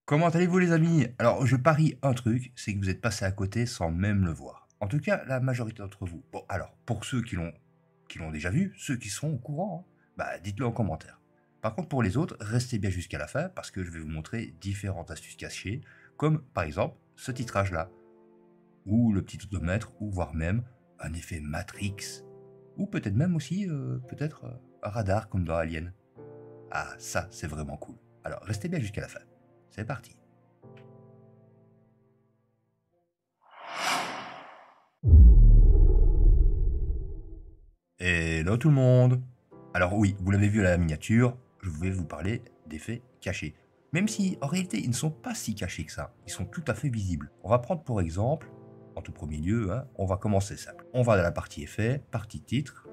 Comment allez-vous les amis? Alors je parie un truc, c'est que vous êtes passé à côté sans même le voir. En tout cas, la majorité d'entre vous. Bon, alors, pour ceux qui l'ont déjà vu, ceux qui sont au courant, hein, bah dites-le en commentaire. Par contre, pour les autres, restez bien jusqu'à la fin parce que je vais vous montrer différentes astuces cachées, comme par exemple ce titrage-là, ou le petit odomètre, ou voire même un effet Matrix, ou peut-être même aussi peut-être un radar comme dans Alien. Ah, ça, c'est vraiment cool. Alors, restez bien jusqu'à la fin. C'est parti. Hello tout le monde. Alors oui, vous l'avez vu à la miniature, je vais vous parler d'effets cachés. Même si, en réalité, ils ne sont pas si cachés que ça. Ils sont tout à fait visibles. On va prendre pour exemple, en tout premier lieu, hein, on va commencer simple. On va dans la partie effets, partie titre.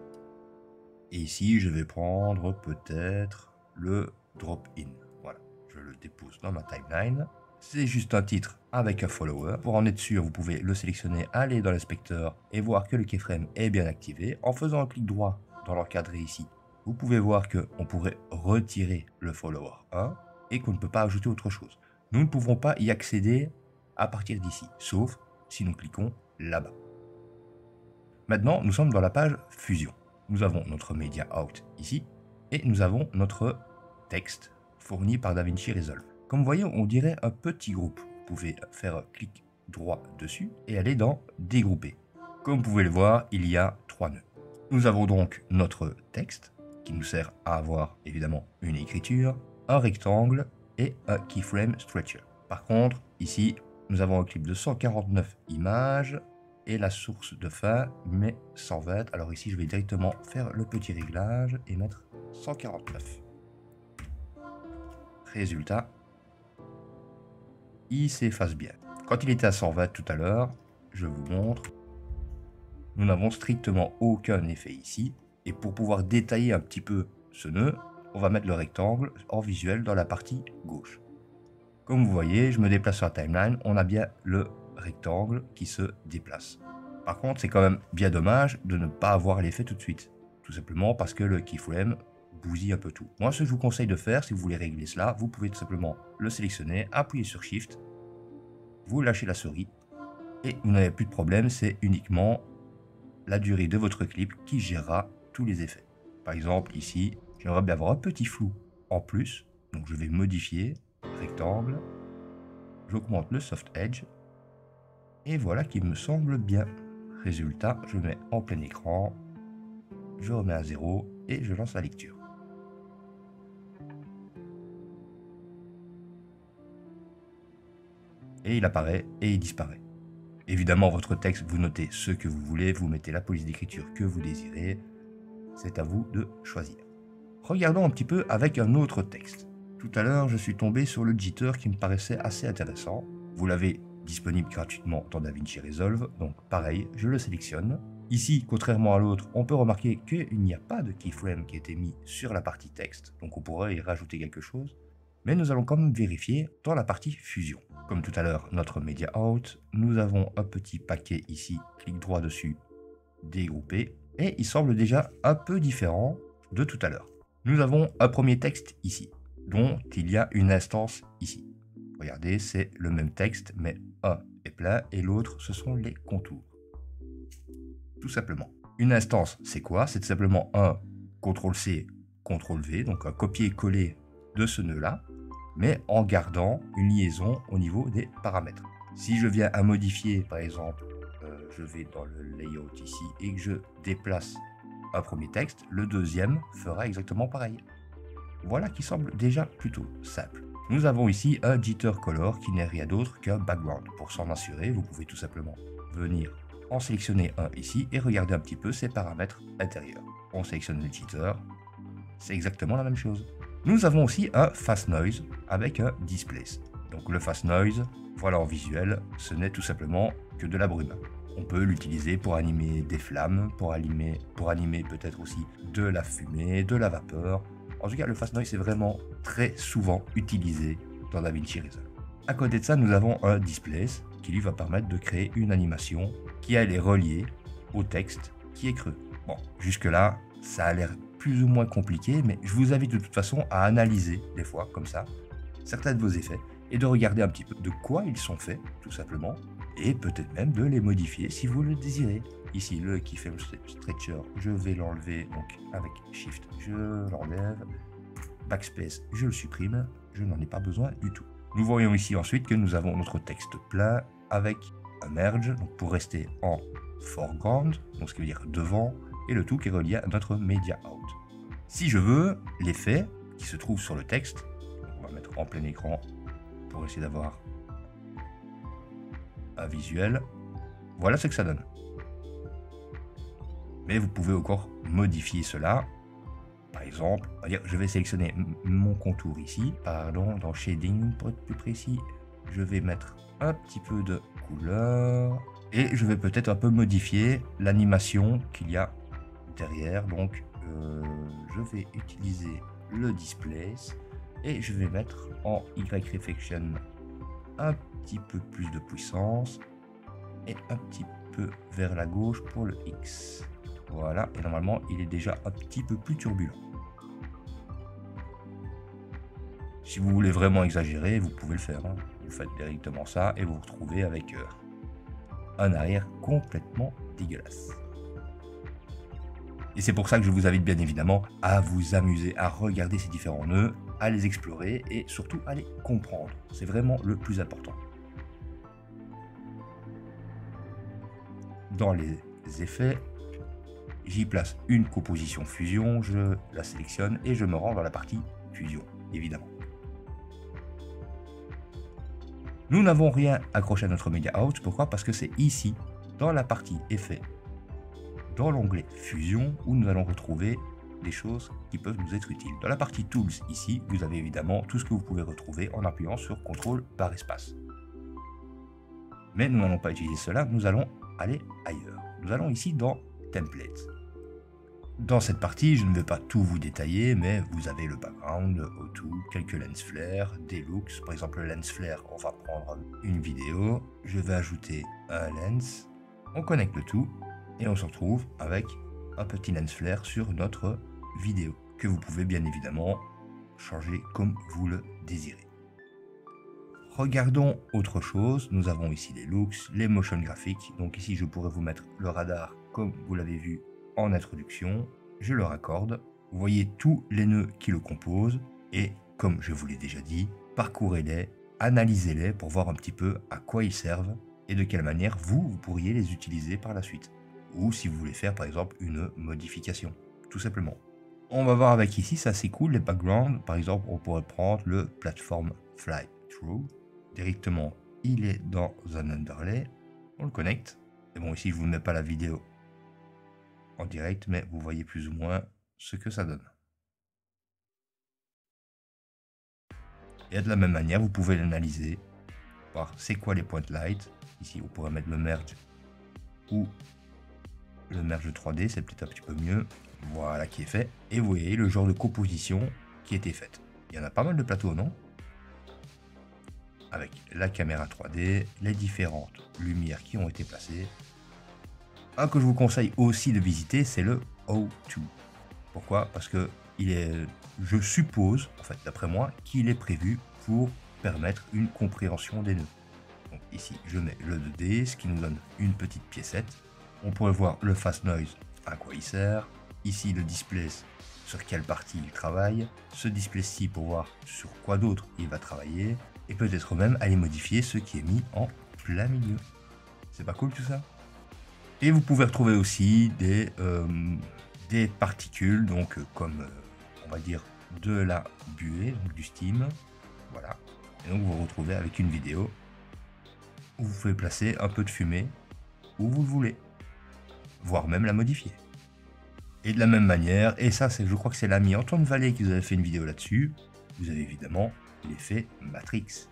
Et ici, je vais prendre peut-être le drop-in. Voilà, je le dépose dans ma timeline. C'est juste un titre avec un follower. Pour en être sûr, vous pouvez le sélectionner, aller dans l'inspecteur et voir que le keyframe est bien activé. En faisant un clic droit dans l'encadré ici, vous pouvez voir qu'on pourrait retirer le follower 1 et qu'on ne peut pas ajouter autre chose. Nous ne pouvons pas y accéder à partir d'ici, sauf si nous cliquons là-bas. Maintenant, nous sommes dans la page Fusion. Nous avons notre Media Out ici et nous avons notre texte fourni par DaVinci Resolve. Comme vous voyez, on dirait un petit groupe. Vous pouvez faire un clic droit dessus et aller dans Dégrouper. Comme vous pouvez le voir, il y a 3 nœuds. Nous avons donc notre texte qui nous sert à avoir évidemment une écriture, un rectangle et un keyframe stretcher. Par contre, ici, nous avons un clip de 149 images et la source de fin met 120. Alors ici, je vais directement faire le petit réglage et mettre 149. Résultat, il s'efface bien. Quand il était à 120 tout à l'heure, je vous montre, nous n'avons strictement aucun effet ici. Et pour pouvoir détailler un petit peu ce nœud, on va mettre le rectangle en visuel dans la partie gauche. Comme vous voyez, je me déplace sur la timeline, on a bien le rectangle qui se déplace. Par contre, c'est quand même bien dommage de ne pas avoir l'effet tout de suite. Tout simplement parce que le keyframe bousille un peu tout. Moi, ce que je vous conseille de faire, si vous voulez régler cela, vous pouvez tout simplement le sélectionner, appuyer sur Shift, vous lâchez la souris, et vous n'avez plus de problème, c'est uniquement la durée de votre clip qui gérera tous les effets. Par exemple, ici, j'aimerais bien avoir un petit flou en plus, donc je vais modifier, rectangle, j'augmente le soft edge, et voilà qui me semble bien. Résultat, je mets en plein écran, je remets à 0 et je lance la lecture. Et il apparaît et il disparaît. Évidemment, votre texte, vous notez ce que vous voulez, vous mettez la police d'écriture que vous désirez. C'est à vous de choisir. Regardons un petit peu avec un autre texte. Tout à l'heure, je suis tombé sur le jitter qui me paraissait assez intéressant. Vous l'avez disponible gratuitement dans DaVinci Resolve, donc pareil, je le sélectionne. Ici, contrairement à l'autre, on peut remarquer qu'il n'y a pas de keyframe qui a été mis sur la partie texte, donc on pourrait y rajouter quelque chose. Mais nous allons quand même vérifier dans la partie fusion. Comme tout à l'heure, notre Media Out, nous avons un petit paquet ici, clic droit dessus, dégrouper, et il semble déjà un peu différent de tout à l'heure. Nous avons un premier texte ici, dont il y a une instance ici. Regardez, c'est le même texte, mais un est plein et l'autre, ce sont les contours. Tout simplement. Une instance, c'est quoi? C'est tout simplement un CTRL-C, CTRL-V, donc un copier-coller de ce nœud-là, mais en gardant une liaison au niveau des paramètres. Si je viens à modifier, par exemple, je vais dans le layout ici et que je déplace un premier texte, le deuxième fera exactement pareil. Voilà qui semble déjà plutôt simple. Nous avons ici un jitter color qui n'est rien d'autre qu'un background. Pour s'en assurer, vous pouvez tout simplement venir en sélectionner un ici et regarder un petit peu ses paramètres intérieurs. On sélectionne le jitter, c'est exactement la même chose. Nous avons aussi un fast noise avec un displace. Donc le fast noise, voilà en visuel, ce n'est tout simplement que de la brume. On peut l'utiliser pour animer des flammes, pour animer peut-être aussi de la fumée, de la vapeur. En tout cas, le fast noise est vraiment très souvent utilisé dans DaVinci Resolve. À côté de ça, nous avons un displace qui lui va permettre de créer une animation qui elle est reliée au texte qui est creux. Bon, jusque-là, ça a l'air plus ou moins compliqué, mais je vous invite de toute façon à analyser des fois comme ça certains de vos effets et de regarder un petit peu de quoi ils sont faits, tout simplement, et peut-être même de les modifier si vous le désirez. Ici, le keyframe stretcher, je vais l'enlever, donc avec Shift, je l'enlève, Backspace, je le supprime, je n'en ai pas besoin du tout. Nous voyons ici ensuite que nous avons notre texte plein avec un merge, donc pour rester en foreground, donc ce qui veut dire devant, et le tout qui est relié à notre media out. Si je veux l'effet qui se trouve sur le texte, on va mettre en plein écran pour essayer d'avoir un visuel, voilà ce que ça donne. Mais vous pouvez encore modifier cela. Par exemple, on va dire, je vais sélectionner mon contour ici, pardon, dans Shading pour être plus précis, je vais mettre un petit peu de couleur et je vais peut-être un peu modifier l'animation qu'il y a derrière. Donc, je vais utiliser le Displace et je vais mettre en Y Reflection un petit peu plus de puissance et un petit peu vers la gauche pour le X. Voilà, et normalement, il est déjà un petit peu plus turbulent. Si vous voulez vraiment exagérer, vous pouvez le faire. Hein. Vous faites directement ça et vous vous retrouvez avec un arrière complètement dégueulasse. Et c'est pour ça que je vous invite bien évidemment à vous amuser, à regarder ces différents nœuds, à les explorer et surtout à les comprendre. C'est vraiment le plus important. Dans les effets, j'y place une composition fusion, je la sélectionne et je me rends dans la partie fusion, évidemment. Nous n'avons rien accroché à notre media out, pourquoi? Parce que c'est ici, dans la partie effets, dans l'onglet fusion, où nous allons retrouver des choses qui peuvent nous être utiles. Dans la partie tools, ici, vous avez évidemment tout ce que vous pouvez retrouver en appuyant sur CTRL par espace. Mais nous n'allons pas utiliser cela, nous allons aller ailleurs. Nous allons ici dans Templates. Dans cette partie, je ne vais pas tout vous détailler, mais vous avez le background, le O2, quelques lens flares, des looks. Par exemple, le lens flare, on va prendre une vidéo. Je vais ajouter un lens. On connecte le tout et on se retrouve avec un petit lens flare sur notre vidéo que vous pouvez bien évidemment changer comme vous le désirez. Regardons autre chose. Nous avons ici les looks, les motion graphiques. Donc ici, je pourrais vous mettre le radar comme vous l'avez vu en introduction. Je le raccorde. Vous voyez tous les nœuds qui le composent. Et comme je vous l'ai déjà dit, parcourez-les, analysez-les pour voir un petit peu à quoi ils servent et de quelle manière vous pourriez les utiliser par la suite. Ou si vous voulez faire par exemple une modification, tout simplement. On va voir avec ici, ça c'est cool, les backgrounds. Par exemple, on pourrait prendre le Platform Fly Through. Directement, il est dans un underlay. On le connecte. Et bon, ici, je ne vous mets pas la vidéo en direct, mais vous voyez plus ou moins ce que ça donne. Et de la même manière, vous pouvez l'analyser par c'est quoi les point light. Ici, on pourrait mettre le merge ou le merge 3D, c'est peut-être un petit peu mieux. Voilà qui est fait. Et vous voyez le genre de composition qui a été faite. Il y en a pas mal de plateaux, non? Avec la caméra 3D, les différentes lumières qui ont été placées. Un que je vous conseille aussi de visiter, c'est le O2. Pourquoi? Parce que il est, je suppose, en fait, d'après moi, qu'il est prévu pour permettre une compréhension des nœuds. Donc ici, je mets le 2D, ce qui nous donne une petite piécette. On pourrait voir le fast noise, à quoi il sert. Ici, le display, sur quelle partie il travaille. Ce display-ci pour voir sur quoi d'autre il va travailler. Et peut-être même aller modifier ce qui est mis en plein milieu. C'est pas cool tout ça? Et vous pouvez retrouver aussi des particules, donc comme on va dire de la buée, donc du steam. Voilà. Et donc vous vous retrouvez avec une vidéo où vous pouvez placer un peu de fumée où vous le voulez, voire même la modifier. Et de la même manière, et ça c'est, je crois que c'est l'ami Antoine Vallée qui vous avait fait une vidéo là-dessus, vous avez évidemment l'effet Matrix.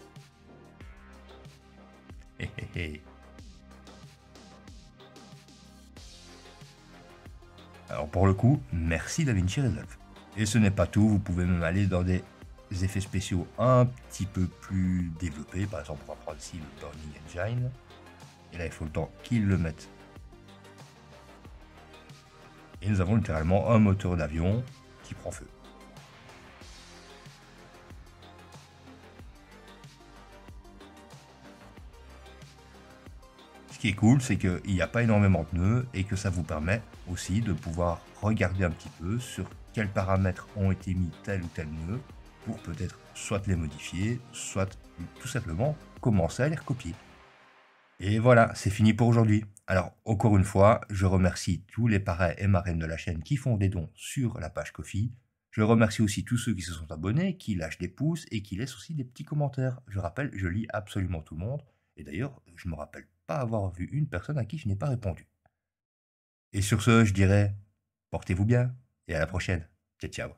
Alors pour le coup, merci DaVinci Resolve. Et ce n'est pas tout, vous pouvez même aller dans des effets spéciaux un petit peu plus développés. Par exemple, on va prendre ici le Burning Engine. Et là, il faut le temps qu'ils le mettent. Et nous avons littéralement un moteur d'avion qui prend feu. Ce qui est cool, c'est qu'il n'y a pas énormément de nœuds et que ça vous permet aussi de pouvoir regarder un petit peu sur quels paramètres ont été mis tel ou tel nœud pour peut-être soit les modifier, soit tout simplement commencer à les recopier. Et voilà, c'est fini pour aujourd'hui. Alors, encore une fois, je remercie tous les parrains et marraines de la chaîne qui font des dons sur la page Ko-fi. Je remercie aussi tous ceux qui se sont abonnés, qui lâchent des pouces et qui laissent aussi des petits commentaires. Je rappelle, je lis absolument tout le monde. Et d'ailleurs, je ne me rappelle pas avoir vu une personne à qui je n'ai pas répondu. Et sur ce, je dirais, portez-vous bien et à la prochaine. Ciao, ciao.